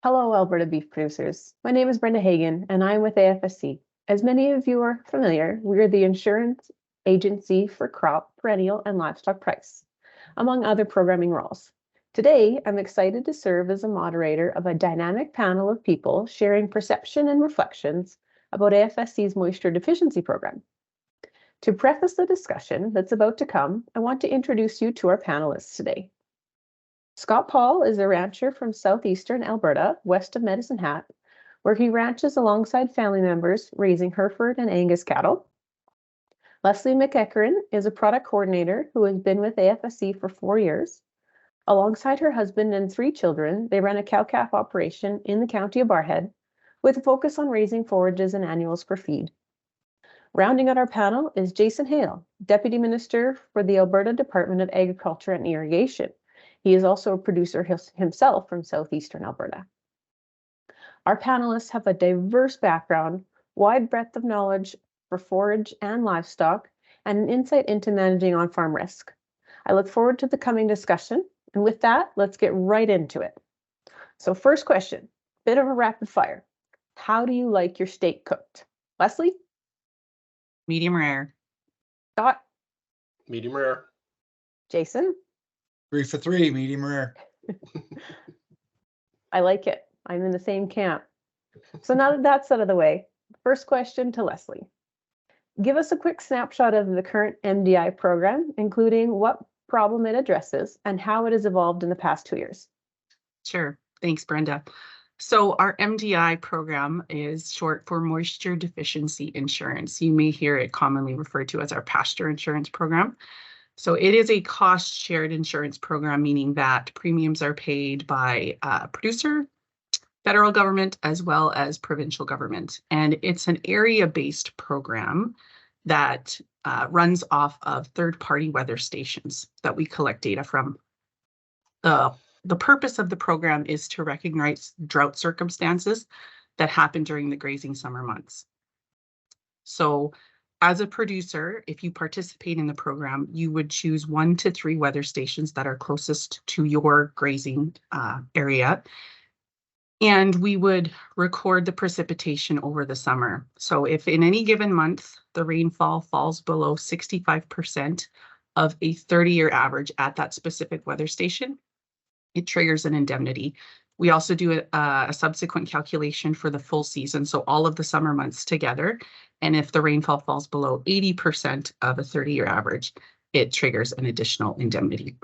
Hello, Alberta beef producers. My name is Brenda Hagan, and I'm with AFSC. As many of you are familiar, we are the insurance agency for crop, perennial, and livestock price, among other programming roles. Today, I'm excited to serve as a moderator of a dynamic panel of people sharing perception and reflections about AFSC's Moisture Deficiency Program. To preface the discussion that's about to come, I want to introduce you to our panelists today. Scott Paul is a rancher from southeastern Alberta, west of Medicine Hat, where he ranches alongside family members raising Hereford and Angus cattle. Leslie McEachern is a product coordinator who has been with AFSC for 4 years. Alongside her husband and 3 children, they run a cow-calf operation in the county of Barrhead with a focus on raising forages and annuals for feed. Rounding out our panel is Jason Hale, Deputy Minister for the Alberta Department of Agriculture and Irrigation. He is also a producer himself from southeastern Alberta. Our panelists have a diverse background, wide breadth of knowledge for forage and livestock, and an insight into managing on-farm risk. I look forward to the coming discussion, and with that, let's get right into it. So first question, bit of a rapid fire. How do you like your steak cooked? Leslie? Medium rare. Scott? Medium rare. Jason? 3 for 3, medium rare. I like it. I'm in the same camp. So now that that's out of the way, first question to Leslie. Give us a quick snapshot of the current MDI program, including what problem it addresses and how it has evolved in the past 2 years. Sure. Thanks, Brenda. So our MDI program is short for Moisture Deficiency Insurance. You may hear it commonly referred to as our pasture insurance program. So it is a cost-shared insurance program, meaning that premiums are paid by producer, federal government, as well as provincial government. And it's an area-based program that runs off of third-party weather stations that we collect data from. The purpose of the program is to recognize drought circumstances that happen during the grazing summer months. So as a producer, if you participate in the program, you would choose 1 to 3 weather stations that are closest to your grazing area. And we would record the precipitation over the summer. So if in any given month, the rainfall falls below 65% of a 30-year average at that specific weather station, it triggers an indemnity. We also do a subsequent calculation for the full season, so all of the summer months together. And if the rainfall falls below 80% of a 30-year average, it triggers an additional indemnity.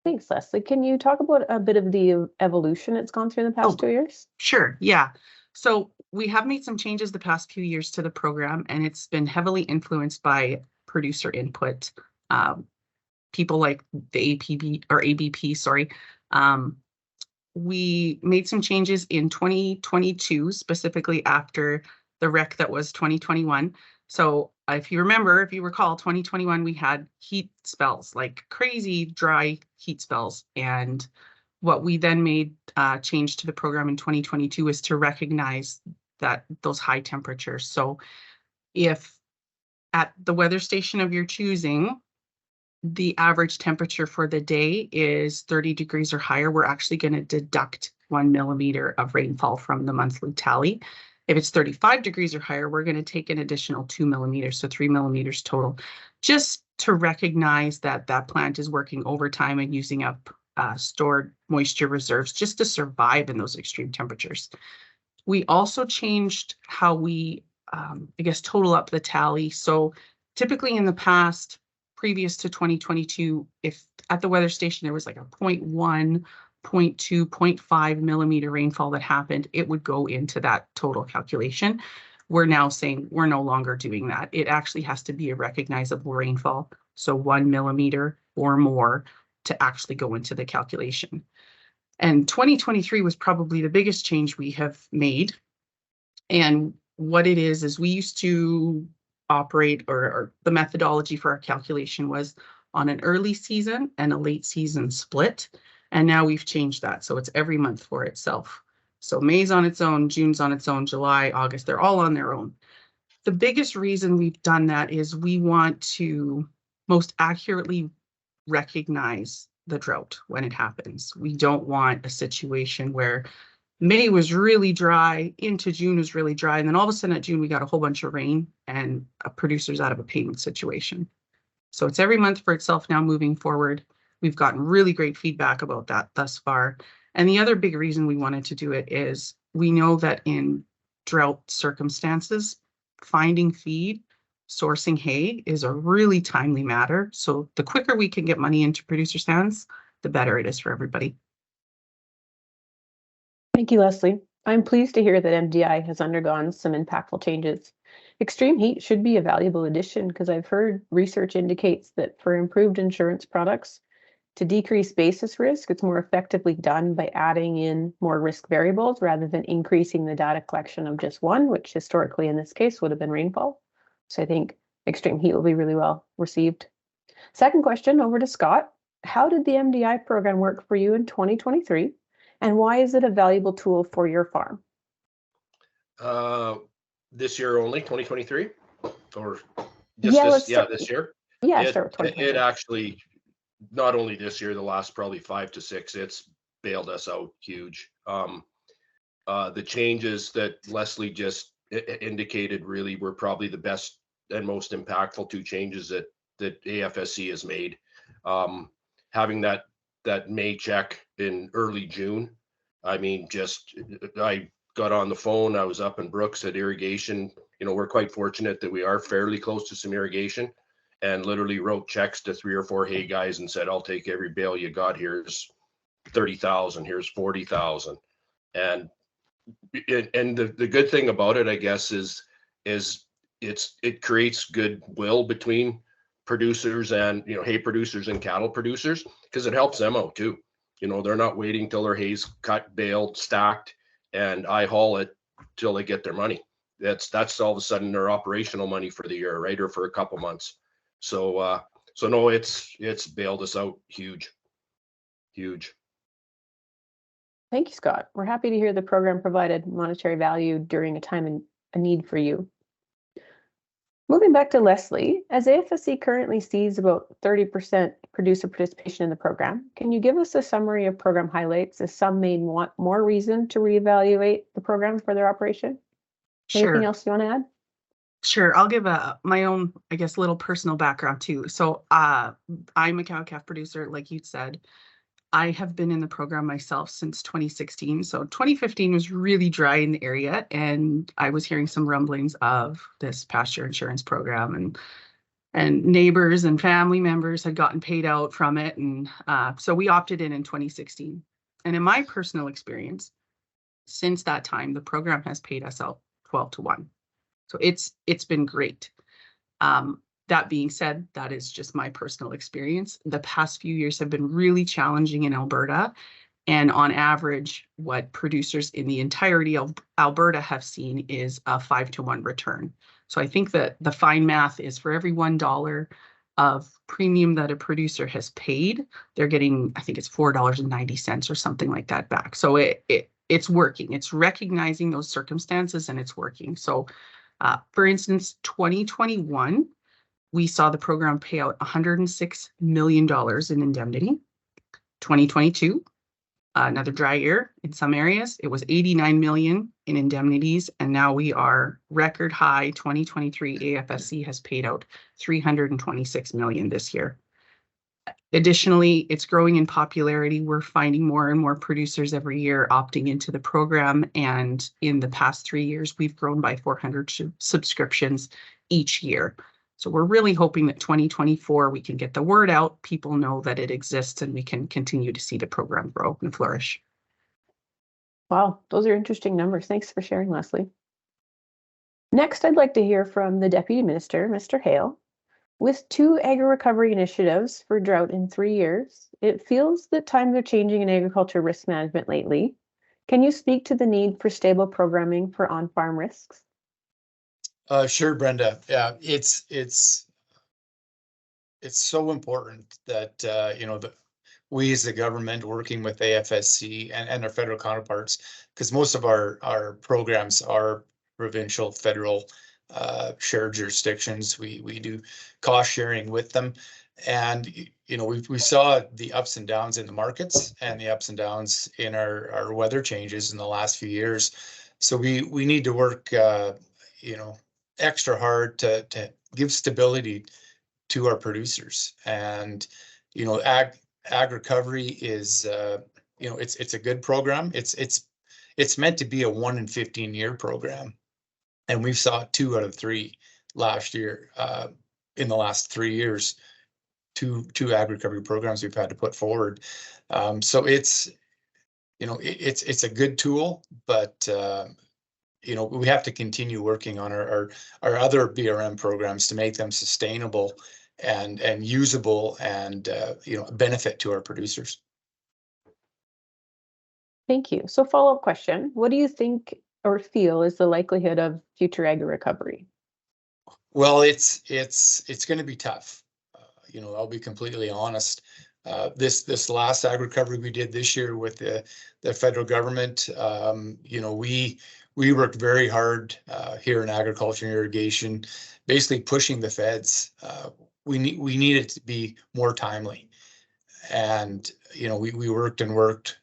Thanks, Leslie. Can you talk about a bit of the evolution it's gone through in the past 2 years? Sure, yeah. So we have made some changes the past few years to the program, and it's been heavily influenced by producer input. People like the ABP. We made some changes in 2022, specifically after the wreck that was 2021. So if you recall, 2021, we had heat spells, like crazy dry heat spells. And what we then made change to the program in 2022 is to recognize that those high temperatures. So if at the weather station of your choosing, the average temperature for the day is 30 degrees or higher, we're actually going to deduct 1 millimeter of rainfall from the monthly tally. If it's 35 degrees or higher, we're going to take an additional 2 millimeters, so 3 millimeters total, just to recognize that that plant is working overtime and using up stored moisture reserves just to survive in those extreme temperatures. We also changed how we, total up the tally. So typically in the past, previous to 2022, if at the weather station there was like a 0.1, 0.2, 0.5 millimeter rainfall that happened, it would go into that total calculation. We're now saying we're no longer doing that. It actually has to be a recognizable rainfall, so 1 millimeter or more to actually go into the calculation. And 2023 was probably the biggest change we have made. And what it is we used to operate, or the methodology for our calculation was on an early season and a late season split. And now we've changed that. So it's every month for itself. So May's on its own, June's on its own, July, August, they're all on their own. The biggest reason we've done that is we want to most accurately recognize the drought when it happens. We don't want a situation where May was really dry, into June was really dry, and then all of a sudden at June, we got a whole bunch of rain and a producer's out of a payment situation. So it's every month for itself now moving forward. We've gotten really great feedback about that thus far. And the other big reason we wanted to do it is we know that in drought circumstances, finding feed, sourcing hay is a really timely matter. So the quicker we can get money into producers' hands, the better it is for everybody. Thank you, Leslie. I'm pleased to hear that MDI has undergone some impactful changes. Extreme heat should be a valuable addition because I've heard research indicates that for improved insurance products, to decrease basis risk, it's more effectively done by adding in more risk variables rather than increasing the data collection of just one, which historically in this case would have been rainfall. So I think extreme heat will be really well received. Second question, over to Scott. How did the MDI program work for you in 2023? And why is it a valuable tool for your farm? This year only, 2023, or Yeah, this year. Yeah, start with 2023. It actually, not only this year, the last probably 5 to 6, it's bailed us out huge. The changes that Leslie just indicated really were probably the best and most impactful 2 changes that AFSC has made. Having that May check in early June. I mean, I got on the phone. I was up in Brooks at irrigation. You know, we're quite fortunate that we are fairly close to some irrigation, and literally wrote checks to 3 or 4 hay guys and said, I'll take every bale you got. Here's 30,000, here's 40,000. And the good thing about it, I guess, is it creates goodwill between producers and, you know, hay producers and cattle producers, because it helps them out too. You know, they're not waiting till their hay's cut, baled, stacked, and I haul it till they get their money. That's all of a sudden their operational money for the year, right? Or for a couple months. So no, it's bailed us out huge. Thank you, Scott. We're happy to hear the program provided monetary value during a time in a need for you. Moving back to Leslie, as AFSC currently sees about 30% producer participation in the program, can you give us a summary of program highlights, as some may want more reason to reevaluate the program for their operation? Sure. Anything else you want to add? Sure. I'll give my own, I guess, little personal background too. So I'm a cow-calf producer, like you said. I have been in the program myself since 2016. So 2015 was really dry in the area, and I was hearing some rumblings of this pasture insurance program, and neighbors and family members had gotten paid out from it. And so we opted in 2016. And in my personal experience, since that time, the program has paid us out 12 to 1. So it's been great. That being said, that is just my personal experience. The past few years have been really challenging in Alberta. And on average, what producers in the entirety of Alberta have seen is a 5 to 1 return. So I think that the fine math is for every $1 of premium that a producer has paid, they're getting, I think it's $4.90 or something like that back. So it's working. It's recognizing those circumstances, and it's working. So for instance, 2021, we saw the program pay out $106 million in indemnity. 2022, another dry year in some areas, it was 89 million in indemnities, and now we are record high. 2023 AFSC has paid out 326 million this year. Additionally, it's growing in popularity. We're finding more and more producers every year opting into the program, and in the past 3 years, we've grown by 400 subscriptions each year. So we're really hoping that 2024, we can get the word out, people know that it exists, and we can continue to see the program grow and flourish. Wow, those are interesting numbers. Thanks for sharing, Leslie. Next, I'd like to hear from the Deputy Minister, Mr. Hale. With 2 agri-recovery initiatives for drought in 3 years, it feels that times are changing in agriculture risk management lately. Can you speak to the need for stable programming for on-farm risks? Sure, Brenda. Yeah, it's so important that you know, we as the government, working with AFSC and our federal counterparts, because most of our programs are provincial, federal shared jurisdictions. We do cost sharing with them, and we saw the ups and downs in the markets and the ups and downs in our weather changes in the last few years. So we need to work, extra hard to give stability to our producers. And, ag recovery is, it's a good program. It's meant to be a 1 in 15 year program. And we've saw 2 out of 3 last year, in the last 3 years, two ag recovery programs we've had to put forward. So it's a good tool, but we have to continue working on our other BRM programs to make them sustainable and usable and a benefit to our producers. Thank you. So follow-up question, what do you think or feel is the likelihood of future ag recovery? Well, it's going to be tough. I'll be completely honest. This last ag recovery we did this year with the federal government, we worked very hard here in agriculture and irrigation, basically pushing the feds. We needed to be more timely, and we worked and worked.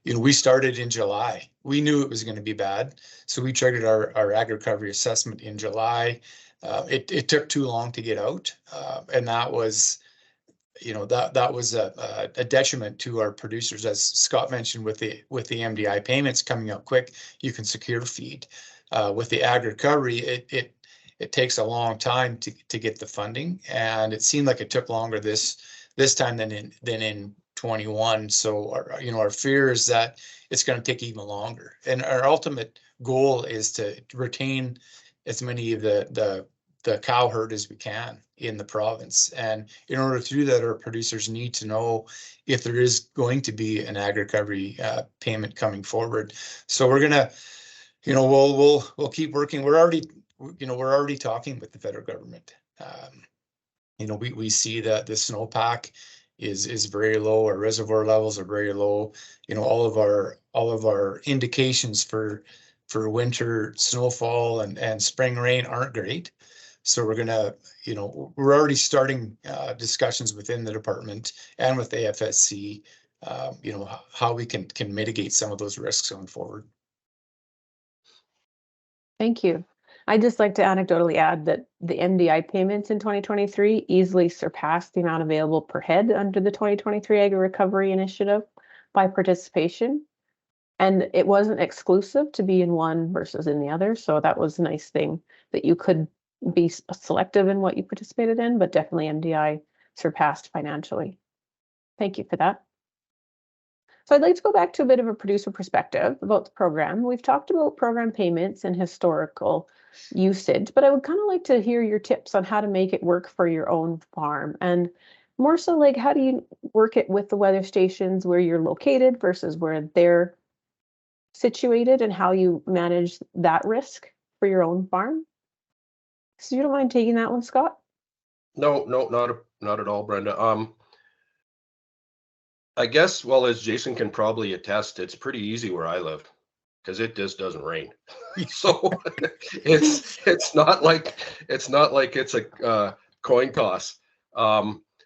We started in July. We knew it was going to be bad, so we triggered our ag recovery assessment in July. It took too long to get out, and that was a detriment to our producers. As Scott mentioned, with the MDI payments coming up quick, you can secure feed. With the ag recovery, it takes a long time to get the funding, and it seemed like it took longer this time than in 21. So our fear is that it's going to take even longer. And our ultimate goal is to retain as many of the cow herd as we can in the province. And in order to do that, our producers need to know if there is going to be an ag recovery payment coming forward. So we're gonna, we'll keep working. We're already talking with the federal government. We see that the snowpack is very low. Our reservoir levels are very low. All of our indications for winter snowfall and spring rain aren't great. So we're gonna, we're already starting discussions within the department and with AFSC, how we can mitigate some of those risks going forward. Thank you. I'd just like to anecdotally add that the MDI payments in 2023 easily surpassed the amount available per head under the 2023 Ag Recovery Initiative by participation. And it wasn't exclusive to be in one versus in the other. So that was a nice thing that you could be selective in what you participated in, but definitely MDI surpassed financially. Thank you for that. So I'd like to go back to a bit of a producer perspective about the program. We've talked about program payments and historical usage, but I would kind of like to hear your tips on how to make it work for your own farm. And more so, like, how do you work it with the weather stations where you're located versus where they're situated, and how you manage that risk for your own farm? So you don't mind taking that one, Scott? No, not at all, Brenda. I guess, well, as Jason can probably attest, it's pretty easy where I live because it just doesn't rain. So it's not like it's a coin toss.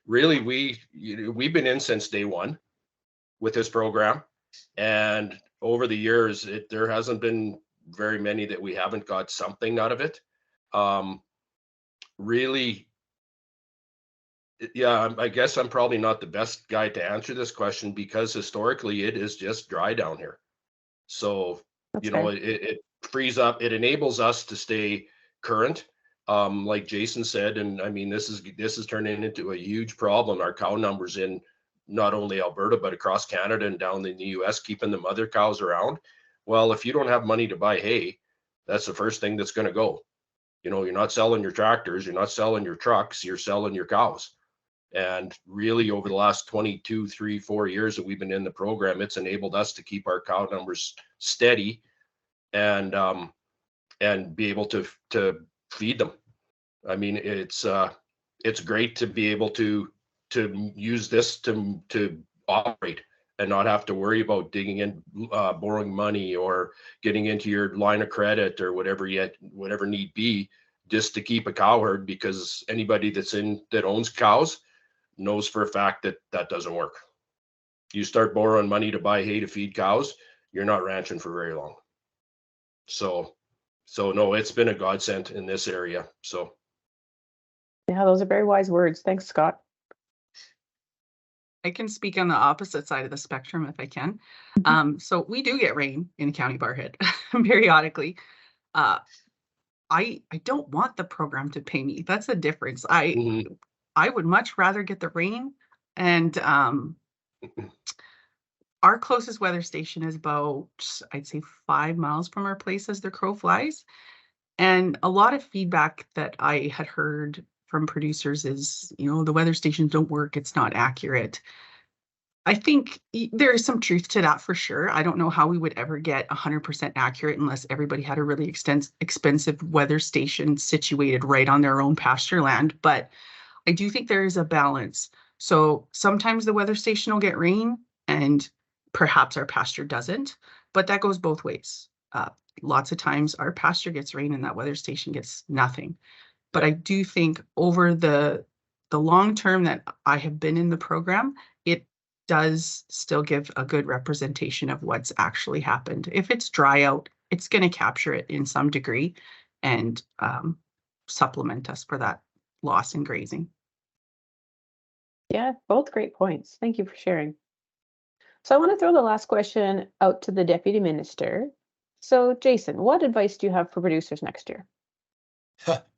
Really, we've been in since day one with this program, and over the years, there hasn't been very many that we haven't got something out of it. Really, yeah, I guess I'm probably not the best guy to answer this question because historically it is just dry down here. So, it frees up, it enables us to stay current. Like Jason said, and I mean, this is turning into a huge problem. Our cow numbers in not only Alberta, but across Canada and down in the US, keeping the mother cows around. Well, if you don't have money to buy hay, that's the first thing that's going to go. You're not selling your tractors, you're not selling your trucks, you're selling your cows. And really, over the last 22, 3, 4 years that we've been in the program, it's enabled us to keep our cow numbers steady and be able to feed them. I mean, it's great to be able to use this to operate and not have to worry about digging in, borrowing money or getting into your line of credit or whatever need be, just to keep a cow herd, because anybody that owns cows, knows for a fact that that doesn't work. You start borrowing money to buy hay to feed cows, you're not ranching for very long. So no, it's been a godsend in this area. So Yeah, those are very wise words. Thanks, Scott. I can speak on the opposite side of the spectrum if I can. So we do get rain in County Barhead periodically. I don't want the program to pay me. That's the difference. I would much rather get the rain. And our closest weather station is about, I'd say, 5 miles from our place as the crow flies. And a lot of feedback that I had heard from producers is, the weather stations don't work. It's not accurate. I think there is some truth to that for sure. I don't know how we would ever get 100% accurate unless everybody had a really expensive weather station situated right on their own pasture land. But I do think there is a balance. So sometimes the weather station will get rain and perhaps our pasture doesn't, but that goes both ways. Lots of times our pasture gets rain and that weather station gets nothing. But I do think over the long term that I have been in the program, it does still give a good representation of what's actually happened. If it's dry out, it's going to capture it in some degree and supplement us for that loss in grazing. Yeah, both great points. Thank you for sharing. So I want to throw the last question out to the Deputy Minister. So Jason, what advice do you have for producers next year?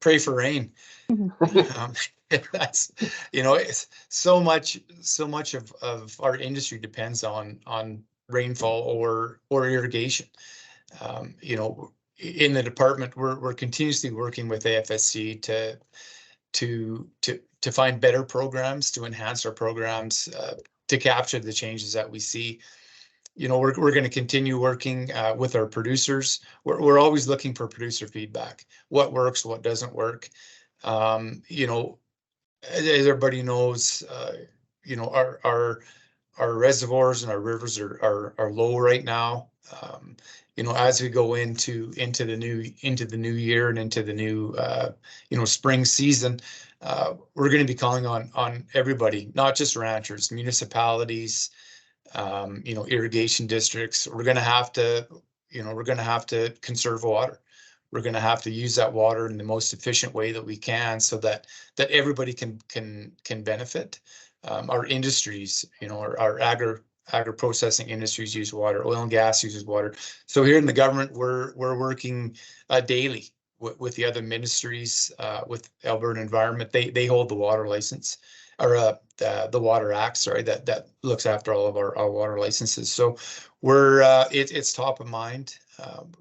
Pray for rain. That's, it's so much of our industry depends on rainfall or irrigation. In the department, we're continuously working with AFSC to find better programs, to enhance our programs, to capture the changes that we see. We're going to continue working with our producers. We're always looking for producer feedback. What works, what doesn't work. As everybody knows, our reservoirs and our rivers are low right now. As we go into the new year and into the new spring season, we're going to be calling on everybody, not just ranchers, municipalities, irrigation districts. We're going to have to conserve water. We're going to have to use that water in the most efficient way that we can, so that everybody can benefit. Our industries, our agri processing industries use water. Oil and gas uses water. So here in the government, we're working daily with the other ministries, with Alberta Environment. They hold the water license, or the Water Act, sorry, that looks after all of our water licenses. So it's top of mind.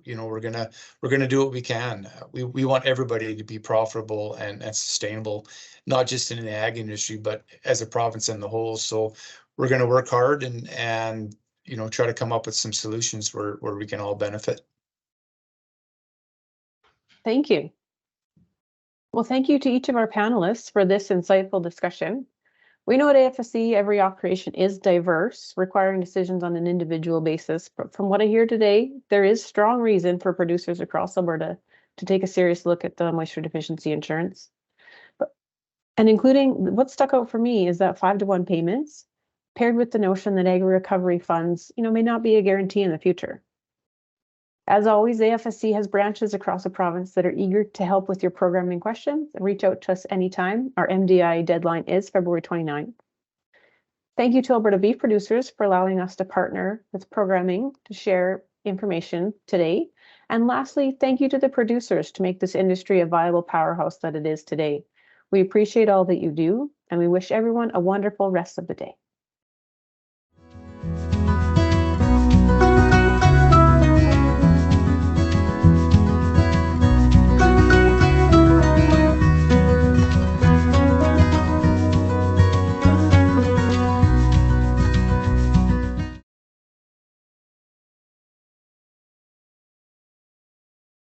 We're gonna do what we can. We want everybody to be profitable and we not just in the ag industry, but as a province in the whole. So we're gonna work hard and try to come up with some solutions where we can all benefit. Thank you. Well, thank you to each of our panelists for this insightful discussion. We know at AFSC, every operation is diverse, requiring decisions on an individual basis. But from what I hear today, there is strong reason for producers across Alberta to take a serious look at the moisture deficiency insurance. And including, what stuck out for me is that 5-to-1 payments, paired with the notion that agri recovery funds, may not be a guarantee in the future. As always, AFSC has branches across the province that are eager to help with your programming questions. Reach out to us anytime. Our MDI deadline is February 29th. Thank you to Alberta beef producers for allowing us to partner with programming to share information today. And lastly, thank you to the producers to make this industry a viable powerhouse that it is today. We appreciate all that you do, and we wish everyone a wonderful rest of the day.